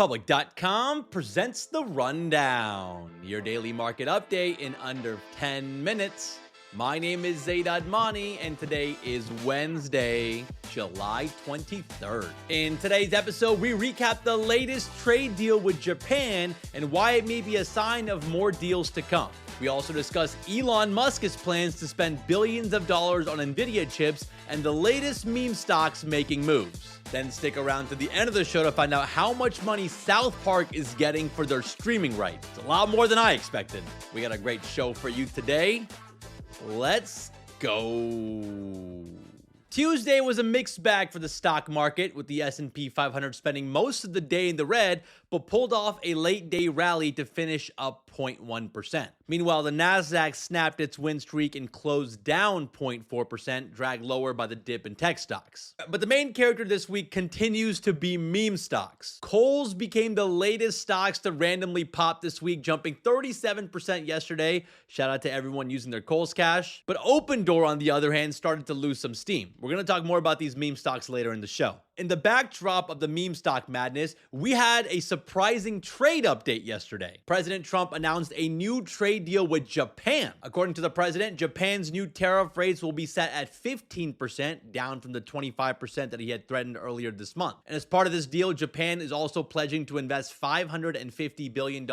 Public.com presents The Rundown, your daily market update in under 10 minutes. My name is Zaid Admani, and today is Wednesday, July 23rd. In today's episode, we recap the latest trade deal with Japan and why it may be a sign of more deals to come. We also discuss Elon Musk's plans to spend billions of dollars on Nvidia chips and the latest meme stocks making moves. Then stick around to the end of the show to find out how much money South Park is getting for their streaming rights. It's a lot more than I expected. We got a great show for you today. Let's go. Tuesday was a mixed bag for the stock market, with the S&P 500 spending most of the day in the red, but pulled off a late day rally to finish up 0.1%. Meanwhile, the Nasdaq snapped its win streak and closed down 0.4%, dragged lower by the dip in tech stocks. But the main character this week continues to be meme stocks. Kohl's became the latest stocks to randomly pop this week, jumping 37% yesterday. Shout out to everyone using their Kohl's cash. But Open Door, on the other hand, started to lose some steam. We're going to talk more about these meme stocks later in the show. In the backdrop of the meme stock madness, we had a surprising trade update yesterday. President Trump announced a new trade deal with Japan. According to the president, Japan's new tariff rates will be set at 15%, down from the 25% that he had threatened earlier this month. And as part of this deal, Japan is also pledging to invest $550 billion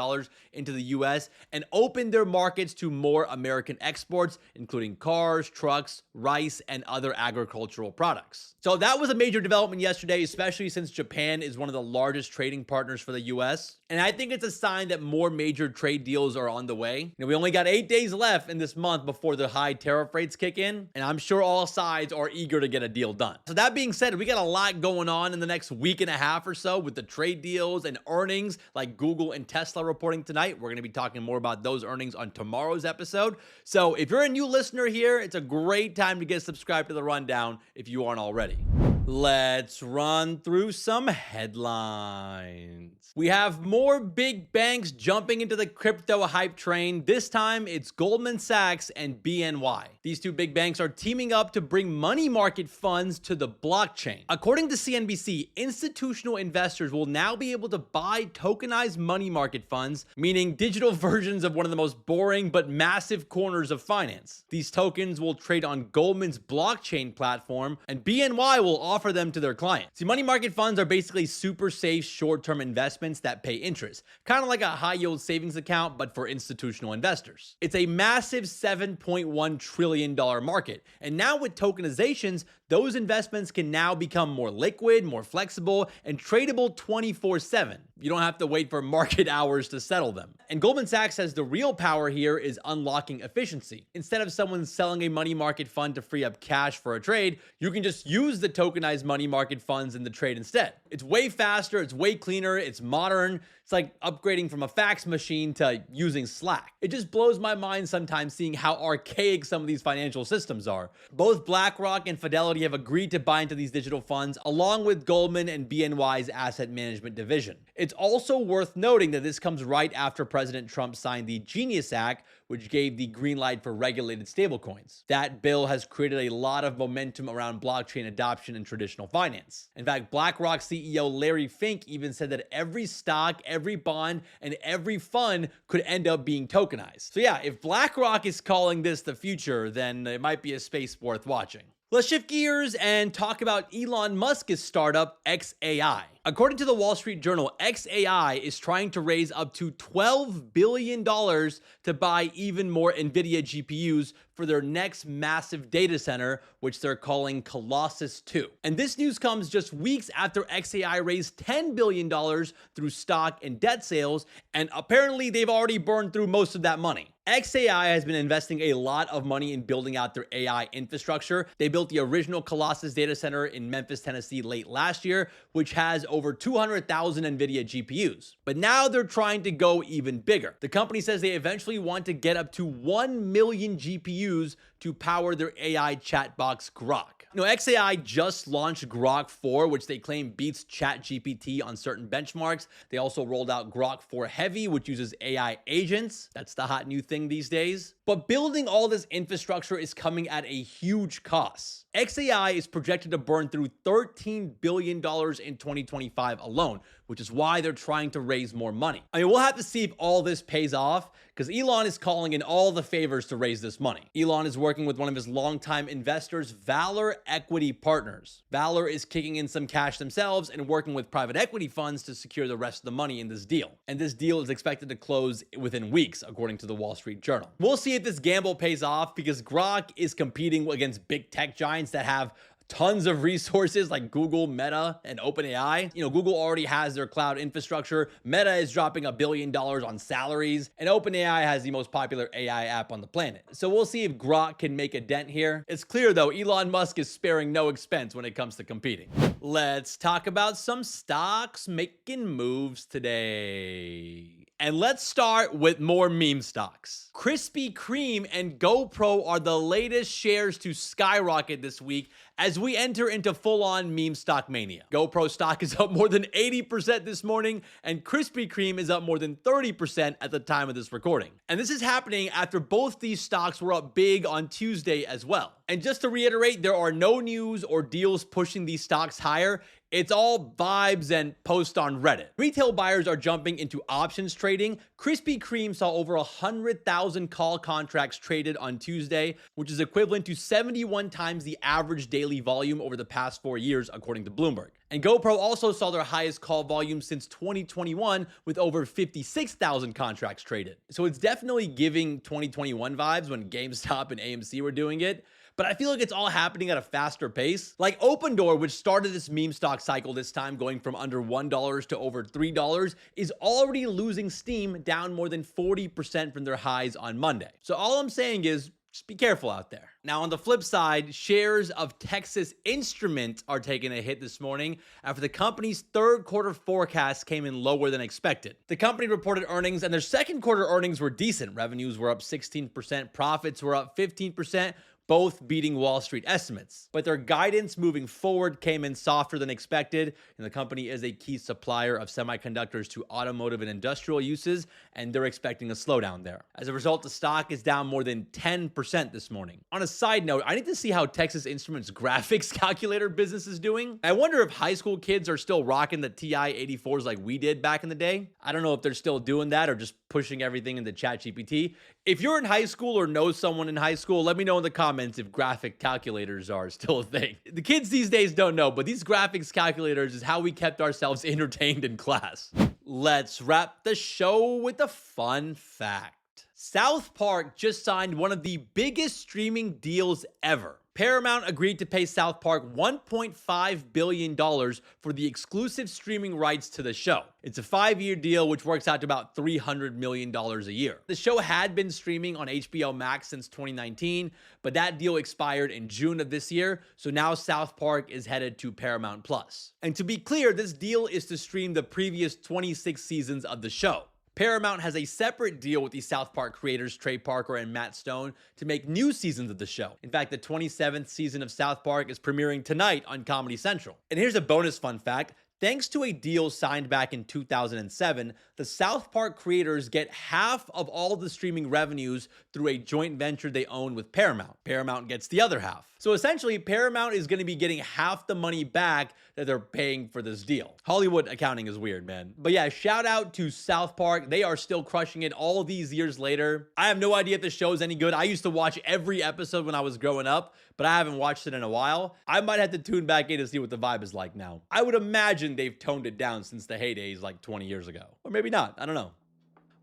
into the U.S. and open their markets to more American exports, including cars, trucks, rice, and other agricultural products. So that was a major development yesterday, especially since Japan is one of the largest trading partners for the U.S. And I think it's a sign that more major trade deals are on the way. We only got 8 days left in this month before the high tariff rates kick in, and I'm sure all sides are eager to get a deal done. So that being said, we got a lot going on in the next week and a half or so with the trade deals and earnings like Google and Tesla reporting tonight. We're going to be talking more about those earnings on tomorrow's episode. So if you're a new listener here, it's a great time to get subscribed to The Rundown if you aren't already. Let's run through some headlines. We have more big banks jumping into the crypto hype train. This time, it's Goldman Sachs and BNY. These two big banks are teaming up to bring money market funds to the blockchain. According to CNBC, institutional investors will now be able to buy tokenized money market funds, meaning digital versions of one of the most boring but massive corners of finance. These tokens will trade on Goldman's blockchain platform, and BNY will offer them to their clients. See, money market funds are basically super safe short-term investments that pay interest, kind of like a high-yield savings account, but for institutional investors. It's a massive $7.1 trillion market, and now with tokenizations, those investments can now become more liquid, more flexible, and tradable 24/7. You don't have to wait for market hours to settle them. And Goldman Sachs says the real power here is unlocking efficiency. Instead of someone selling a money market fund to free up cash for a trade, you can just use the tokenized money market funds in the trade instead. It's way faster, it's way cleaner, it's modern. It's like upgrading from a fax machine to using Slack. It just blows my mind sometimes seeing how archaic some of these financial systems are. Both BlackRock and Fidelity have agreed to buy into these digital funds, along with Goldman and BNY's asset management division. It's also worth noting that this comes right after President Trump signed the Genius Act, which gave the green light for regulated stablecoins. That bill has created a lot of momentum around blockchain adoption in traditional finance. In fact, BlackRock CEO Larry Fink even said that every stock, every bond, and every fund could end up being tokenized. So yeah, if BlackRock is calling this the future, then it might be a space worth watching. Let's shift gears and talk about Elon Musk's startup, xAI. According to the Wall Street Journal, xAI is trying to raise up to $12 billion to buy even more Nvidia GPUs for their next massive data center, which they're calling Colossus 2. And this news comes just weeks after xAI raised $10 billion through stock and debt sales, and apparently they've already burned through most of that money. xAI has been investing a lot of money in building out their AI infrastructure. They built the original Colossus data center in Memphis, Tennessee late last year, which has over 200,000 NVIDIA GPUs. But now they're trying to go even bigger. The company says they eventually want to get up to 1 million GPUs to power their AI chat box Grok. xAI just launched Grok 4, which they claim beats ChatGPT on certain benchmarks. They also rolled out Grok 4 Heavy, which uses AI agents. That's the hot new thing these days. But building all this infrastructure is coming at a huge cost. xAI is projected to burn through $13 billion in 2025 alone, which is why they're trying to raise more money. I mean, we'll have to see if all this pays off, because Elon is calling in all the favors to raise this money. Elon is working with one of his longtime investors, Valor Equity Partners. Valor is kicking in some cash themselves and working with private equity funds to secure the rest of the money in this deal. And this deal is expected to close within weeks, according to the Wall Street Journal. We'll see if this gamble pays off, because Grok is competing against big tech giants that have tons of resources like Google, Meta, and OpenAI. Google already has their cloud infrastructure. Meta is dropping $1 billion on salaries, and OpenAI has the most popular AI app on the planet. So we'll see if Grok can make a dent here. It's clear, though, Elon Musk is sparing no expense when it comes to competing. Let's talk about some stocks making moves today. And let's start with more meme stocks. Krispy Kreme and GoPro are the latest shares to skyrocket this week as we enter into full-on meme stock mania. GoPro stock is up more than 80% this morning, and Krispy Kreme is up more than 30% at the time of this recording. And this is happening after both these stocks were up big on Tuesday as well. And just to reiterate, there are no news or deals pushing these stocks higher. It's all vibes and posts on Reddit. Retail buyers are jumping into options trading. Krispy Kreme saw over 100,000 call contracts traded on Tuesday, which is equivalent to 71 times the average daily volume over the past 4 years, according to Bloomberg. And GoPro also saw their highest call volume since 2021 with over 56,000 contracts traded. So it's definitely giving 2021 vibes when GameStop and AMC were doing it. But I feel like it's all happening at a faster pace. Like Opendoor, which started this meme stock cycle this time, going from under $1 to over $3, is already losing steam, down more than 40% from their highs on Monday. So all I'm saying is, just be careful out there. Now, on the flip side, shares of Texas Instruments are taking a hit this morning after the company's third quarter forecast came in lower than expected. The company reported earnings, and their second quarter earnings were decent. Revenues were up 16%, profits were up 15%, both beating Wall Street estimates. But their guidance moving forward came in softer than expected, and the company is a key supplier of semiconductors to automotive and industrial uses, and they're expecting a slowdown there. As a result, the stock is down more than 10% this morning. On a side note, I need to see how Texas Instruments' graphics calculator business is doing. I wonder if high school kids are still rocking the TI-84s like we did back in the day. I don't know if they're still doing that or just pushing everything into ChatGPT. If you're in high school or know someone in high school, let me know in the comments if graphic calculators are still a thing. The kids these days don't know, but these graphics calculators is how we kept ourselves entertained in class. Let's wrap the show with a fun fact. South Park just signed one of the biggest streaming deals ever. Paramount agreed to pay South Park $1.5 billion for the exclusive streaming rights to the show. It's a 5-year deal, which works out to about $300 million a year. The show had been streaming on HBO Max since 2019, but that deal expired in June of this year, so now South Park is headed to Paramount Plus. And to be clear, this deal is to stream the previous 26 seasons of the show. Paramount has a separate deal with the South Park creators Trey Parker and Matt Stone to make new seasons of the show. In fact, the 27th season of South Park is premiering tonight on Comedy Central. And here's a bonus fun fact. Thanks to a deal signed back in 2007, the South Park creators get half of all the streaming revenues through a joint venture they own with Paramount. Paramount gets the other half. So essentially, Paramount is going to be getting half the money back that they're paying for this deal. Hollywood accounting is weird, man. But yeah, shout out to South Park. They are still crushing it all these years later. I have no idea if the show's any good. I used to watch every episode when I was growing up, but I haven't watched it in a while. I might have to tune back in to see what the vibe is like now. I would imagine they've toned it down since the heydays like 20 years ago. Or maybe not. I don't know.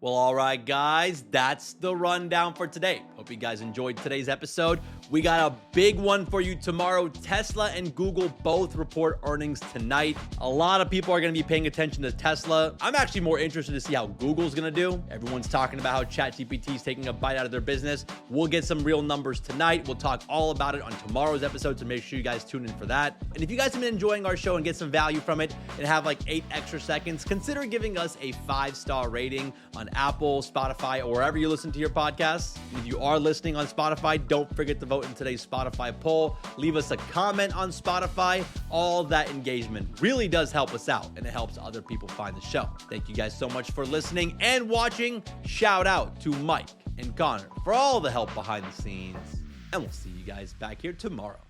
Well, all right, guys, that's the rundown for today. Hope you guys enjoyed today's episode. We got a big one for you tomorrow. Tesla and Google both report earnings tonight. A lot of people are going to be paying attention to Tesla. I'm actually more interested to see how Google's going to do. Everyone's talking about how ChatGPT is taking a bite out of their business. We'll get some real numbers tonight. We'll talk all about it on tomorrow's episode, so make sure you guys tune in for that. And if you guys have been enjoying our show and get some value from it and have like 8 extra seconds, consider giving us a 5-star rating on Apple, Spotify, or wherever you listen to your podcasts. And if you are listening on Spotify, don't forget to vote in today's Spotify poll. Leave us a comment on Spotify. All that engagement really does help us out, and it helps other people find the show. Thank you guys so much for listening and watching. Shout out to Mike and Connor for all the help behind the scenes. And we'll see you guys back here tomorrow.